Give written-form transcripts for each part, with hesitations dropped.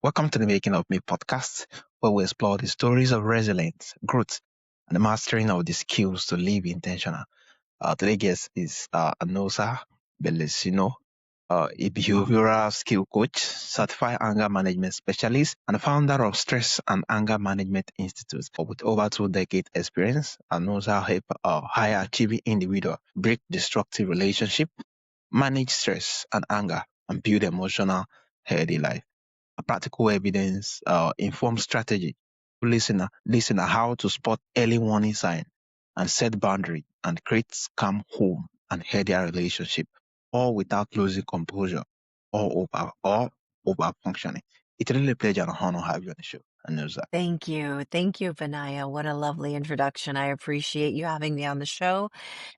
Welcome to the Making of Me podcast, where we explore the stories of resilience, growth, and the mastering of the skills to live intentional. Today's guest is Anutza Bellissimo, a behavioral skill coach, certified anger management specialist, and founder of Stress and Anger Management Institute. With over 2 decades experience, Anutza help high achieving individual break destructive relationship, manage stress and anger, and build emotional healthy life. A practical evidence informed strategy to listener how to spot early warning sign and set boundary and create calm home and healthier relationship, all without losing composure or over functioning. It's really a pleasure and honor to have you on the show. And knows that. Thank you. Thank you, Vinaya. What a lovely introduction. I appreciate you having me on the show,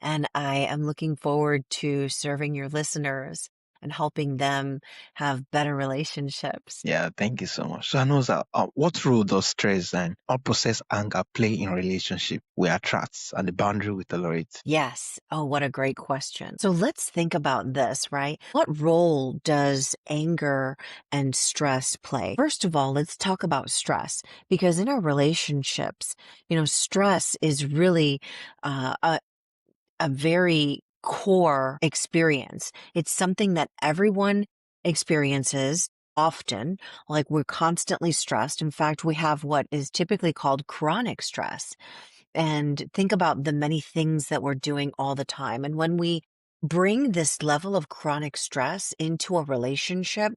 and I am looking forward to serving your listeners and helping them have better relationships. Yeah, thank you so much. So I know that what role does stress and unprocessed anger play in relationship where trust and the boundary we tolerate? Yes. Oh, what a great question. So let's think about this, right? What role does anger and stress play? First of all, let's talk about stress, because in our relationships, stress is really a very core experience. It's something that everyone experiences often, like we're constantly stressed. In fact, we have what is typically called chronic stress. And think about the many things that we're doing all the time. And when we bring this level of chronic stress into a relationship,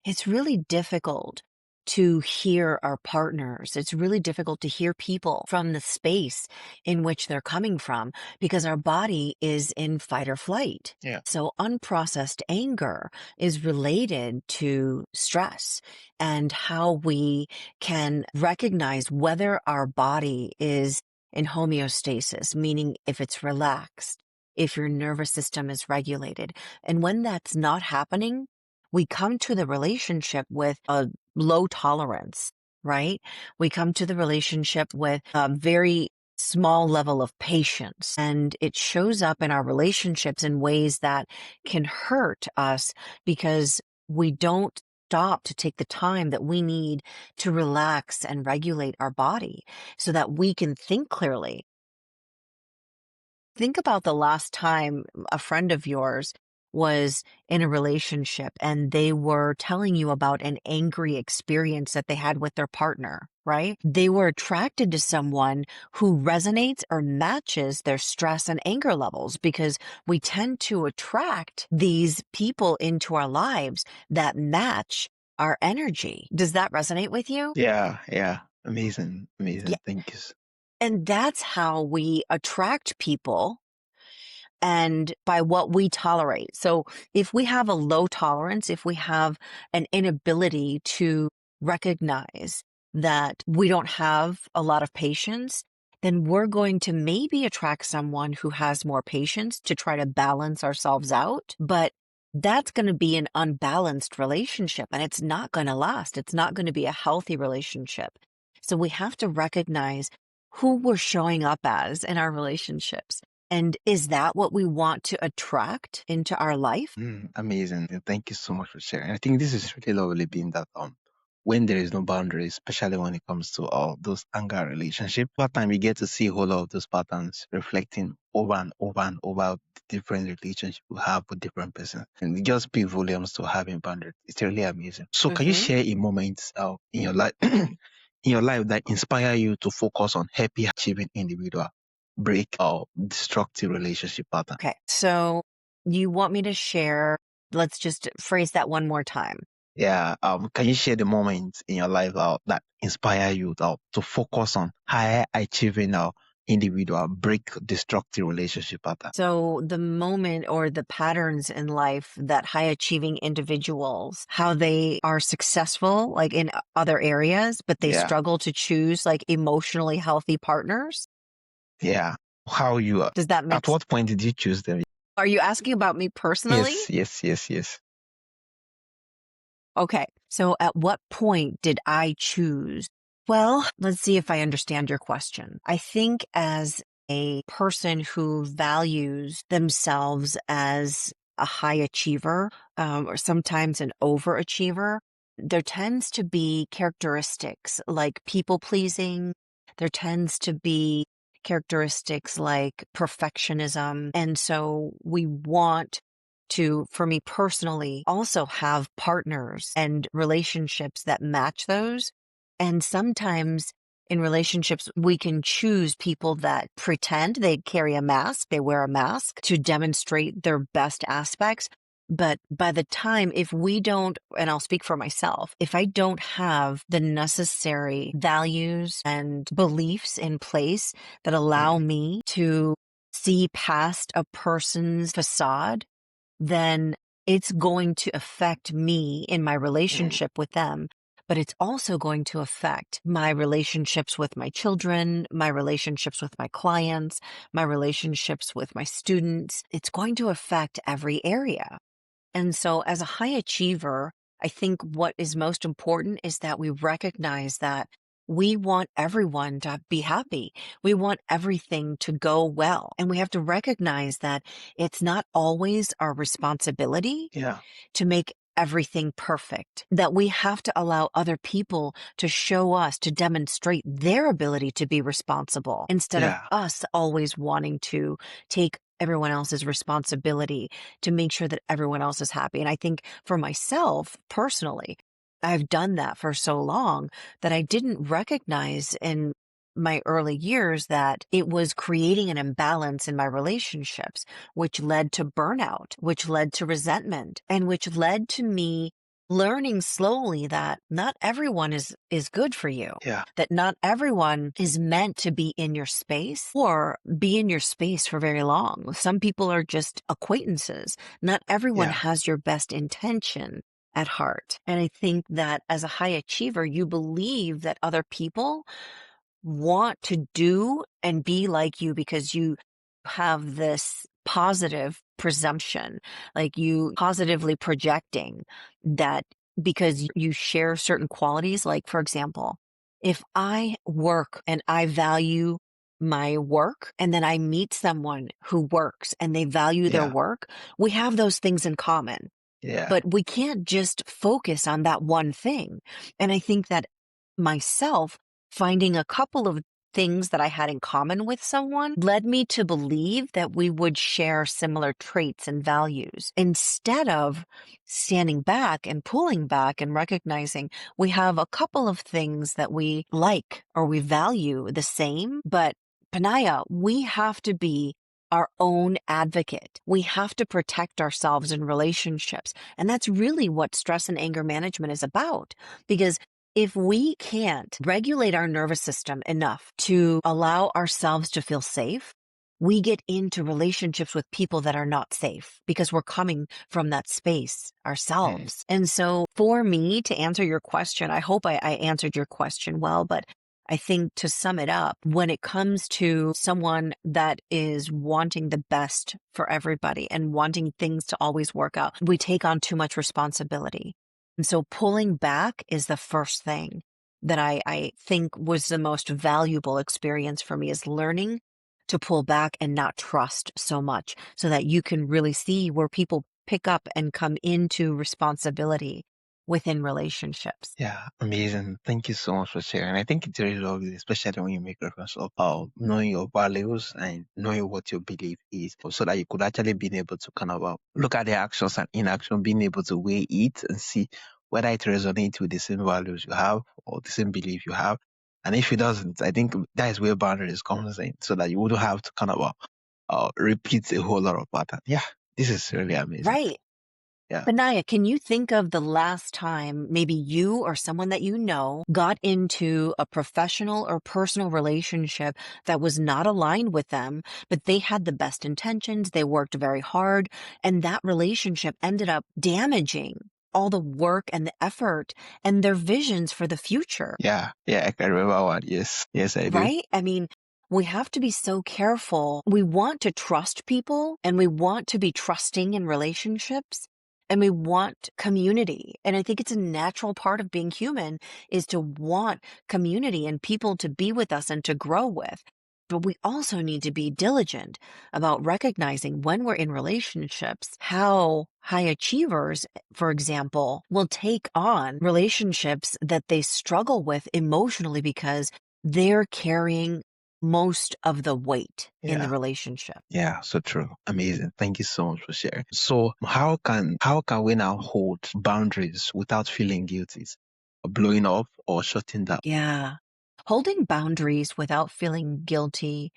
it's really difficult to hear our partners. It's really difficult to hear people from the space in which they're coming from, because our body is in fight or flight. Yeah. So unprocessed anger is related to stress and how we can recognize whether our body is in homeostasis, meaning if it's relaxed, if your nervous system is regulated. And when that's not happening, we come to the relationship with a low tolerance, right? We come to the relationship with a very small level of patience, and it shows up in our relationships in ways that can hurt us because we don't stop to take the time that we need to relax and regulate our body so that we can think clearly. Think about the last time a friend of yours was in a relationship and they were telling you about an angry experience that they had with their partner, right? They were attracted to someone who resonates or matches their stress and anger levels, because we tend to attract these people into our lives that match our energy. Does that resonate with you? Yeah. Amazing. Yeah. Thank you. And that's how we attract people, and by what we tolerate. So if we have a low tolerance, if we have an inability to recognize that we don't have a lot of patience, then we're going to maybe attract someone who has more patience to try to balance ourselves out. But that's going to be an unbalanced relationship, and it's not going to last. It's not going to be a healthy relationship. So we have to recognize who we're showing up as in our relationships. And is that what we want to attract into our life? Amazing. Thank you so much for sharing. I think this is really lovely being that when there is no boundaries, especially when it comes to all those anger relationships, over time we get to see a whole lot of those patterns reflecting over and over and over the different relationships we have with different persons. And it just speaks volumes to having boundaries. It's really amazing. So can you share a moment in your life in your life that inspire you to focus on happy achieving individual break or destructive relationship pattern? Okay. So you want me to share, let's just phrase that one more time. Yeah. Can you share the moments in your life that inspire you to focus on high achieving individual break destructive relationship pattern? So the moment or the patterns in life that high achieving individuals, how they are successful, like in other areas, but they Yeah. struggle to choose like emotionally healthy partners. Yeah. How you Does that make at what point did you choose them? Are you asking about me personally? Yes. Okay. So at what point did I choose? Well, let's see if I understand your question. I think as a person who values themselves as a high achiever, or sometimes an overachiever, there tends to be characteristics like people pleasing. There tends to be characteristics like perfectionism. And so we want to, for me personally, also have partners and relationships that match those. And sometimes in relationships, we can choose people that pretend they carry a mask, they wear a mask to demonstrate their best aspects. But by the time, if we don't, and I'll speak for myself, if I don't have the necessary values and beliefs in place that allow Mm. me to see past a person's facade, then it's going to affect me in my Mm. relationship with them. But it's also going to affect my relationships with my children, my relationships with my clients, my relationships with my students. It's going to affect every area. And so as a high achiever, I think what is most important is that we recognize that we want everyone to be happy. We want everything to go well. And we have to recognize that it's not always our responsibility Yeah. to make everything perfect, that we have to allow other people to show us, to demonstrate their ability to be responsible instead of Yeah. us always wanting to take everyone else's responsibility to make sure that everyone else is happy. And I think for myself personally, I've done that for so long that I didn't recognize in my early years that it was creating an imbalance in my relationships, which led to burnout, which led to resentment, and which led to me learning slowly that not everyone is good for you, Yeah. that not everyone is meant to be in your space or be in your space for very long. Some people are just acquaintances. Not everyone Yeah. has your best intention at heart. And I think that as a high achiever, you believe that other people want to do and be like you because you have this positive presumption, like you positively projecting that because you share certain qualities. Like, for example, if I work and I value my work and then I meet someone who works and they value their Yeah. work, we have those things in common. Yeah. But we can't just focus on that one thing. And I think that myself finding a couple of things that I had in common with someone led me to believe that we would share similar traits and values instead of standing back and pulling back and recognizing we have a couple of things that we like or we value the same. But Panaya, we have to be our own advocate. We have to protect ourselves in relationships. And that's really what stress and anger management is about. Because if we can't regulate our nervous system enough to allow ourselves to feel safe, we get into relationships with people that are not safe because we're coming from that space Mm. ourselves. And so for me to answer your question, I hope I answered your question well, but I think to sum it up, when it comes to someone that is wanting the best for everybody and wanting things to always work out, we take on too much responsibility. And so pulling back is the first thing that I think was the most valuable experience for me, is learning to pull back and not trust so much so that you can really see where people pick up and come into responsibility within relationships. Yeah, amazing. Thank you so much for sharing. I think it's really lovely, especially when you make reference of knowing your values and knowing what your belief is, so that you could actually be able to kind of look at the actions and inaction, being able to weigh it and see whether it resonates with the same values you have or the same belief you have. And if it doesn't, I think that is where boundaries comes in, so that you wouldn't have to kind of repeat a whole lot of pattern. Yeah, this is really amazing. Right. Yeah. Benaya, can you think of the last time maybe you or someone that you know got into a professional or personal relationship that was not aligned with them, but they had the best intentions, they worked very hard, and that relationship ended up damaging all the work and the effort and their visions for the future? Yeah, yeah, I can remember one. Yes, yes, I do. Right? I mean, we have to be so careful. We want to trust people and we want to be trusting in relationships and we want community. And I think it's a natural part of being human is to want community and people to be with us and to grow with. But we also need to be diligent about recognizing when we're in relationships, how high achievers, for example, will take on relationships that they struggle with emotionally because they're carrying most of the weight in the Yeah. relationship. Yeah, so true. Amazing. Thank you so much for sharing. So how can we now hold boundaries without feeling guilty? Blowing up or shutting down? Yeah. Holding boundaries without feeling guilty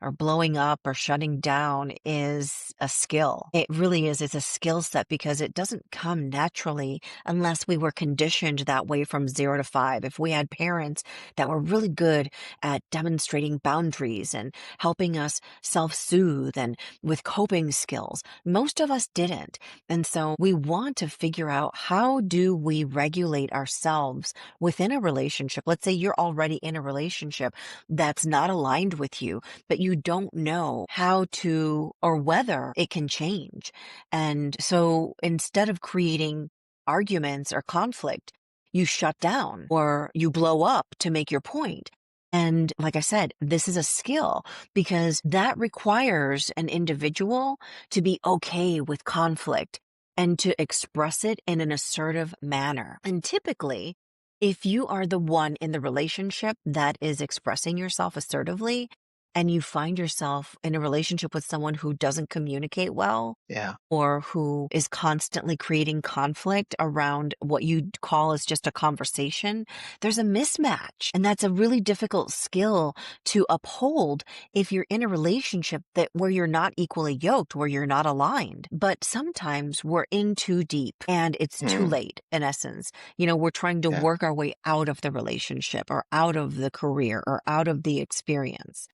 or blowing up or shutting down is a skill. It really is. It's a skill set because it doesn't come naturally unless we were conditioned that way from 0 to 5. If we had parents that were really good at demonstrating boundaries and helping us self-soothe and with coping skills, most of us didn't. And so we want to figure out, how do we regulate ourselves within a relationship? Let's say you're already in a relationship that's not aligned with you, but you don't know how to or whether it can change. And so instead of creating arguments or conflict, you shut down or you blow up to make your point. And like I said, this is a skill because that requires an individual to be okay with conflict and to express it in an assertive manner. And typically, if you are the one in the relationship that is expressing yourself assertively, and you find yourself in a relationship with someone who doesn't communicate well, Yeah. or who is constantly creating conflict around what you call as just a conversation, there's a mismatch. And that's a really difficult skill to uphold if you're in a relationship where you're not equally yoked, where you're not aligned. But sometimes we're in too deep and it's too Hmm. late, in essence. We're trying to Yeah. work our way out of the relationship or out of the career or out of the experience.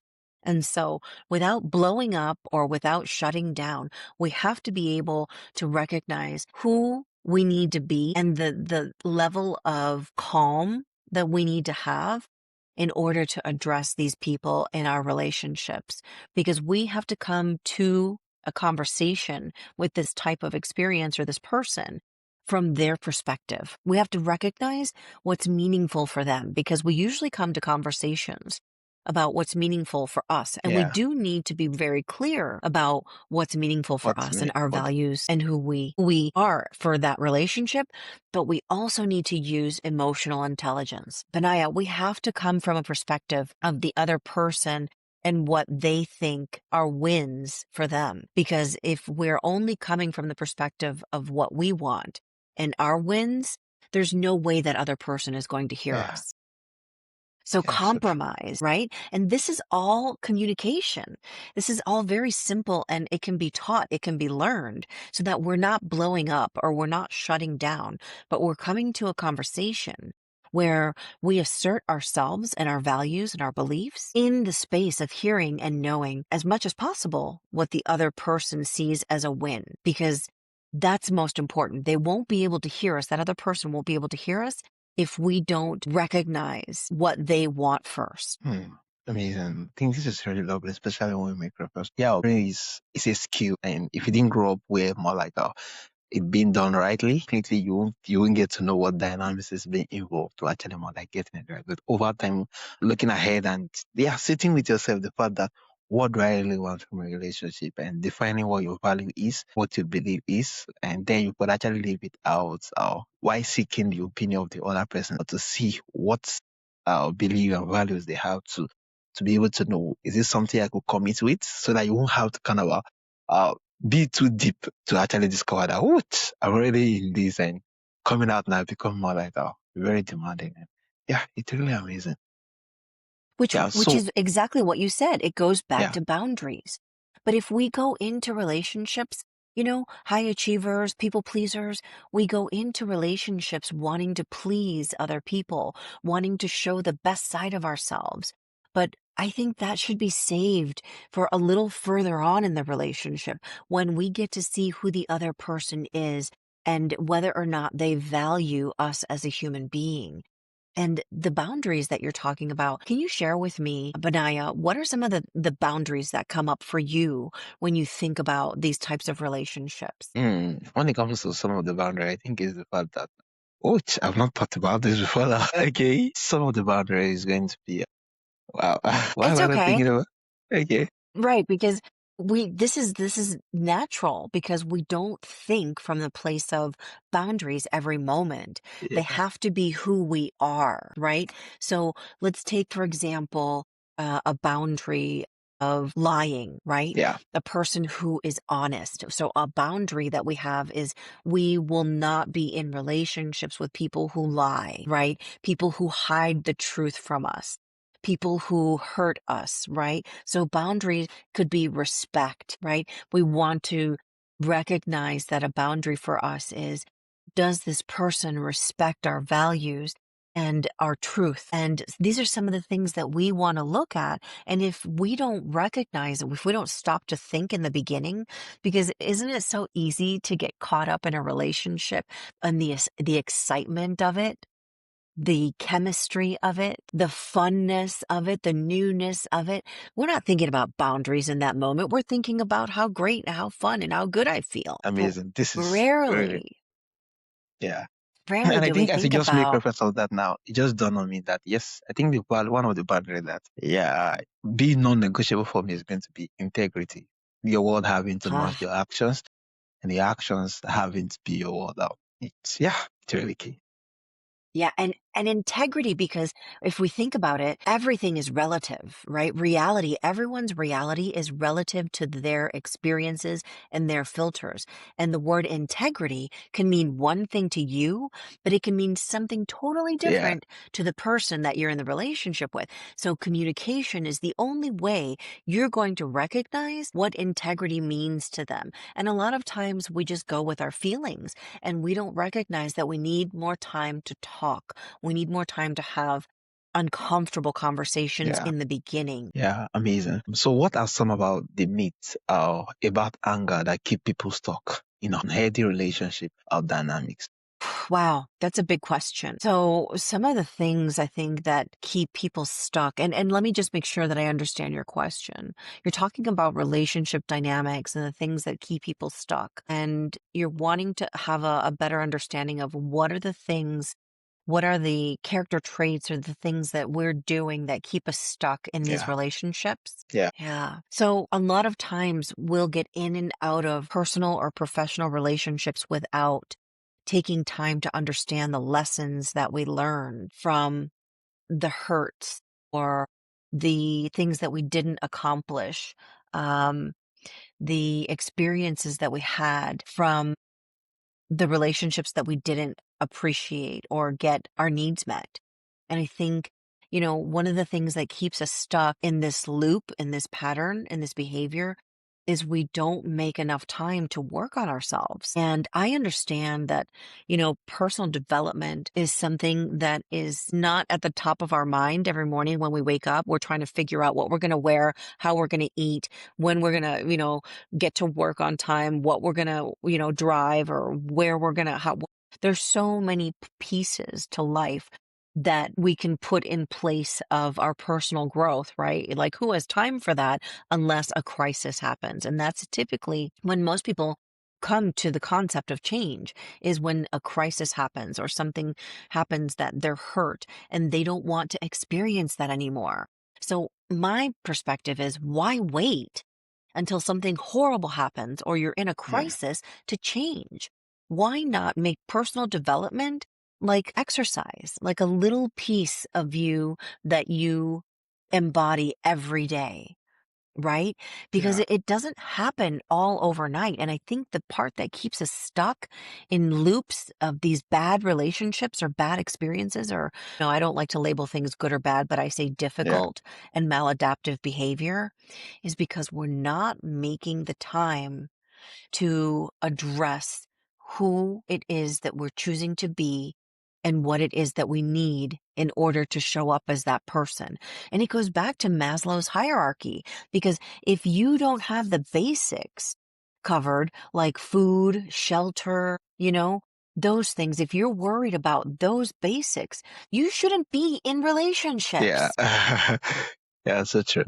And so without blowing up or without shutting down, we have to be able to recognize who we need to be and the level of calm that we need to have in order to address these people in our relationships. Because we have to come to a conversation with this type of experience or this person from their perspective. We have to recognize what's meaningful for them because we usually come to conversations about what's meaningful for us. And we Yeah. do need to be very clear about what's meaningful for What's us me? and our What? values and who we are for that relationship. But we also need to use emotional intelligence. Benaya, we have to come from a perspective of the other person and what they think are wins for them. Because if we're only coming from the perspective of what we want and our wins, there's no way that other person is going to hear Yeah. us. So Yeah. So true. compromise, right? And this is all communication. This is all very simple and it can be taught, it can be learned so that we're not blowing up or we're not shutting down, but we're coming to a conversation where we assert ourselves and our values and our beliefs in the space of hearing and knowing as much as possible what the other person sees as a win, because that's most important. They won't be able to hear us. That other person won't be able to hear us if we don't recognize what they want first. Hmm. Amazing. I think this is really lovely, especially when we make reference. Yeah, is a skill, and if you didn't grow up with more like it being done rightly, completely you won't get to know what dynamics is being involved to actually more like getting it right. But over time, looking ahead and sitting with yourself, the fact that what do I really want from a relationship and defining what your value is, what you believe is, and then you could actually leave it out. Why seeking the opinion of the other person to see what belief and values they have to be able to know, is this something I could commit with, so that you won't have to kind of be too deep to actually discover that, what, I'm already in this, and coming out now become more like very demanding. And yeah, it's really amazing. Which Yeah. which So is exactly what you said. It goes back yeah. to boundaries. But if we go into relationships, high achievers, people pleasers, we go into relationships wanting to please other people, wanting to show the best side of ourselves. But I think that should be saved for a little further on in the relationship when we get to see who the other person is and whether or not they value us as a human being. And the boundaries that you're talking about, can you share with me, Benaya, what are some of the boundaries that come up for you when you think about these types of relationships? When it comes to some of the boundary, I think is the fact that, which I've not thought about this before. Okay, some of the boundary is going to be, wow. Why am It's I not okay. thinking about? Okay. Right, because this is natural because we don't think from the place of boundaries every moment. They Yeah. have to be who we are, right? So let's take, for example, a boundary of lying, right? Yeah. A person who is honest. So a boundary that we have is we will not be in relationships with people who lie, right? People who hide the truth from us, people who hurt us, right? So boundaries could be respect, right? We want to recognize that a boundary for us is, does this person respect our values and our truth? And these are some of the things that we want to look at. And if we don't recognize it, if we don't stop to think in the beginning, because isn't it so easy to get caught up in a relationship and the excitement of it, the chemistry of it, the funness of it, the newness of it. We're not thinking about boundaries in that moment. We're thinking about how great, how fun, and how good I feel. But Amazing. This is really, rarely, yeah. rarely And I do we think as you think just make about, reference of that now, it just dawned on me that yes, I think one of the boundaries that being non-negotiable for me is going to be integrity. Your word having to match ah, your actions, and the actions having to be your word out. It's really key. yeah, and integrity, because if we think about it, everything is relative, right? Reality, everyone's reality is relative to their experiences and their filters. And the word integrity can mean one thing to you, but it can mean something totally Yeah, different to the person that you're in the relationship with. So communication is the only way you're going to recognize what integrity means to them. And a lot of times we just go with our feelings and we don't recognize that we need more time to talk. We need more time to have uncomfortable conversations yeah, in the beginning. yeah, amazing. So what are some about the myths about anger that keep people stuck in unhealthy relationship or dynamics? Wow, that's a big question. So, some of the things I think that keep people stuck, and let me just make sure that I understand your question. You're talking about relationship dynamics and the things that keep people stuck, and you're wanting to have a better understanding of what are the things, what are the character traits or the things that we're doing that keep us stuck in these Yeah, relationships? yeah, Yeah. So a lot of times we'll get in and out of personal or professional relationships without taking time to understand the lessons that we learn from the hurts or the things that we didn't accomplish, um, the experiences that we had from the relationships that we didn't appreciate or get our needs met. And I think, one of the things that keeps us stuck in this loop, in this pattern, in this behavior is we don't make enough time to work on ourselves. And I understand that, personal development is something that is not at the top of our mind every morning when we wake up. We're trying to figure out what we're going to wear, how we're going to eat, when we're going to, get to work on time, what we're going to, drive or where we're going to, how, there's so many pieces to life that we can put in place of our personal growth, right? Like who has time for that unless a crisis happens? And that's typically when most people come to the concept of change is when a crisis happens or something happens that they're hurt and they don't want to experience that anymore. So my perspective is why wait until something horrible happens or you're in a yeah, crisis to change? Why not make personal development like exercise, like a little piece of you that you embody every day? Right? Because yeah, it doesn't happen all overnight. And I think the part that keeps us stuck in loops of these bad relationships or bad experiences, or no, I don't like to label things good or bad, but I say yeah, difficult and maladaptive behavior is because we're not making the time to address who it is that we're choosing to be and what it is that we need in order to show up as that person. And it goes back to Maslow's hierarchy, because if you don't have the basics covered, like food, shelter, those things, if you're worried about those basics, you shouldn't be in yeah. relationships. Yeah, so true.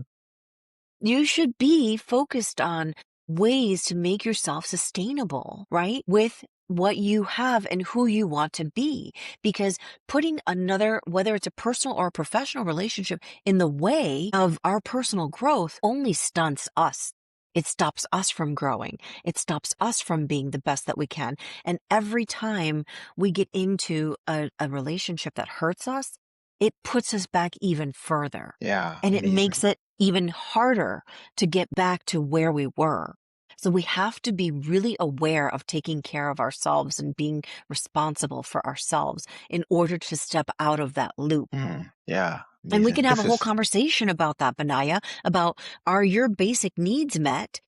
You should be focused on ways to make yourself sustainable, right? With what you have and who you want to be. Because putting another, whether it's a personal or a professional relationship, in the way of our personal growth only stunts us. It stops us from growing. It stops us from being the best that we can. And every time we get into a relationship that hurts us, it puts us back even further. Yeah, And it makes amazing. it even harder to get back to where we were. So we have to be really aware of taking care of ourselves and being responsible for ourselves in order to step out of that loop. Yeah, And we amazing. can have a This whole is, conversation about that, Benaya, about are your basic needs met?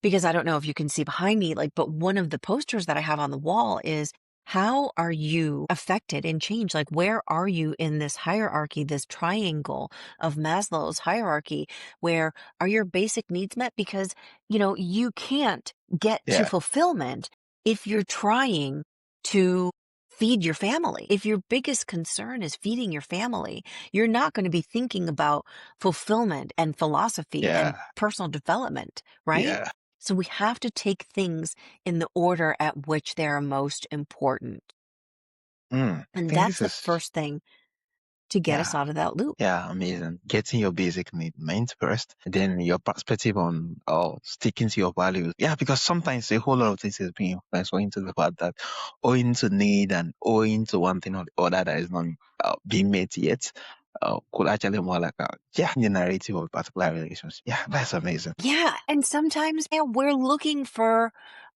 Because I don't know if you can see behind me, but one of the posters that I have on the wall is how are you affected and changed? Like, where are you in this hierarchy, this triangle of Maslow's hierarchy, where are your basic needs met? Because, you can't get to yeah, fulfillment if you're trying to feed your family. If your biggest concern is feeding your family, you're not going to be thinking about fulfillment and philosophy and yeah, personal development, right? yeah. So we have to take things in the order at which they're most important. I And think that's this the is, first thing to get us yeah. out of that loop. Yeah, amazing. Getting your basic need meant first, then your perspective on sticking to your values. Yeah, because sometimes a whole lot of things is being influenced owing to the fact that owing to need and owing to one thing or the other that is not being met yet could actually more like the narrative of a particular relationship. Yeah, that's amazing. Yeah. And sometimes we're looking for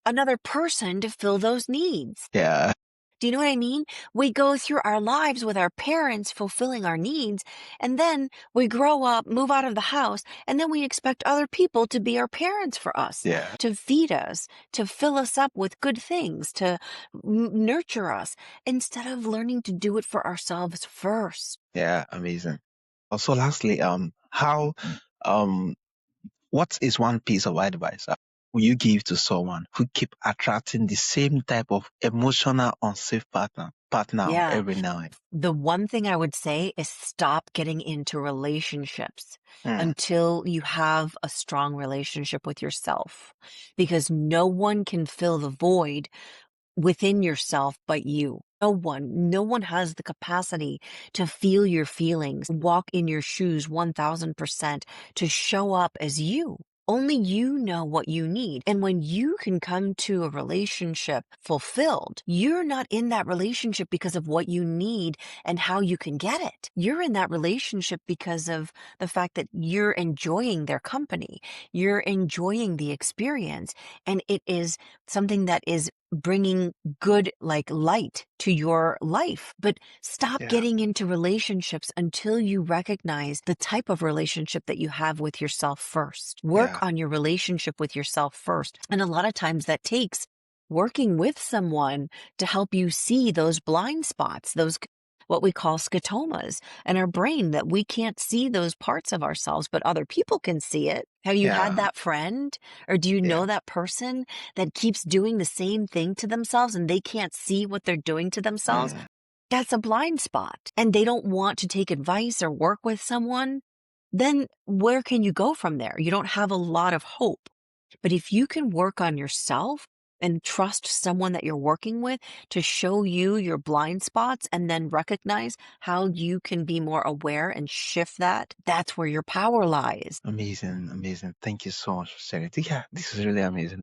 another person to fill those needs. Yeah, Do you know what I mean? We go through our lives with our parents fulfilling our needs, and then we grow up, move out of the house, and then we expect other people to be our parents for us, yeah, to feed us, to fill us up with good things, to nurture us, instead of learning to do it for ourselves first. yeah, amazing. Also, lastly, how um what is one piece of advice will you give to someone who keep attracting the same type of emotional unsafe partner Yeah. every now and The one thing I would say is stop getting into relationships then? until you have a strong relationship with yourself, because no one can fill the void within yourself but you. No one has the capacity to feel your feelings, walk in your shoes 1000%, to show up as you. Only you know what you need. And when you can come to a relationship fulfilled, you're not in that relationship because of what you need and how you can get it. You're in that relationship because of the fact that you're enjoying their company. You're enjoying the experience. And it is something that is bringing good, like, light to your life. But stop Yeah, getting into relationships until you recognize the type of relationship that you have with yourself first. Work yeah, on your relationship with yourself first. And a lot of times that takes working with someone to help you see those blind spots, those what we call scotomas in our brain, that we can't see those parts of ourselves, but other people can see it. Have you had yeah, that friend, or do you yeah. know that person that keeps doing the same thing to themselves and they can't see what they're doing to themselves? Mm, That's a blind spot. And they don't want to take advice or work with someone. Then where can you go from there? You don't have a lot of hope. But if you can work on yourself and trust someone that you're working with to show you your blind spots and then recognize how you can be more aware and shift that, that's where your power lies. amazing, amazing. Thank you so much for sharing it. Yeah, this is really amazing.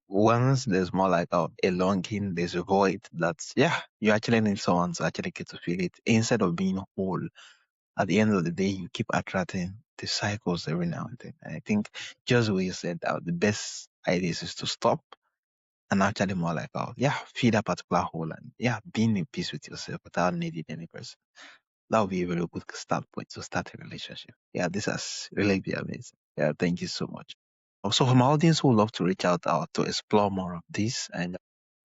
Once there's more like a longing, there's a void that's, yeah, you actually need someone to actually get to feel it instead of being whole. At the end of the day, you keep attracting the cycles every now and then. And I think just what you said, the best ideas is to stop and actually more like, yeah, feed a particular hole and yeah, being in peace with yourself without needing any person. That would be a very good start point to start a relationship. Yeah, this has really been amazing. Yeah, thank you so much. Also, from our audience who would love to reach out to explore more of this and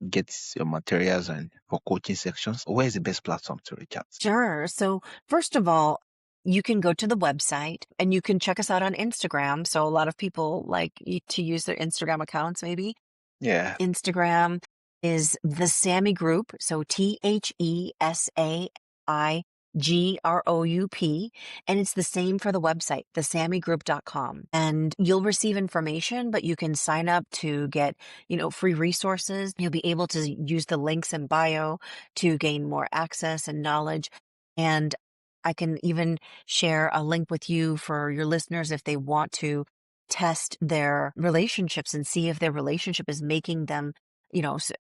get your materials and for coaching sections, where is the best platform to reach out? Sure. So, first of all, you can go to the website and you can check us out on Instagram. So, a lot of people like to use their Instagram accounts, maybe. Yeah, Instagram is the Sammy Group. So, TheSai group. And it's the same for the website, thesammygroup.com. And you'll receive information, but you can sign up to get, free resources. You'll be able to use the links in bio to gain more access and knowledge. And I can even share a link with you for your listeners if they want to test their relationships and see if their relationship is making them,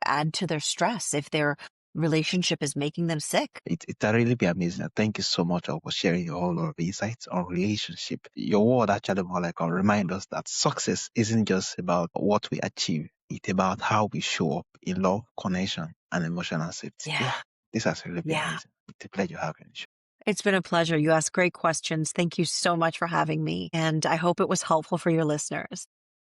add to their stress, if their relationship is making them sick. It'll really be amazing. Thank you so much for sharing your whole lot of insights on relationship. Your word actually more like remind us that success isn't just about what we achieve. It's about how we show up in love, connection, and emotional safety. Yeah. Yeah, this has really been Yeah. amazing. It's a pleasure having you. It's been a pleasure. You asked great questions. Thank you so much for having me. And I hope it was helpful for your listeners.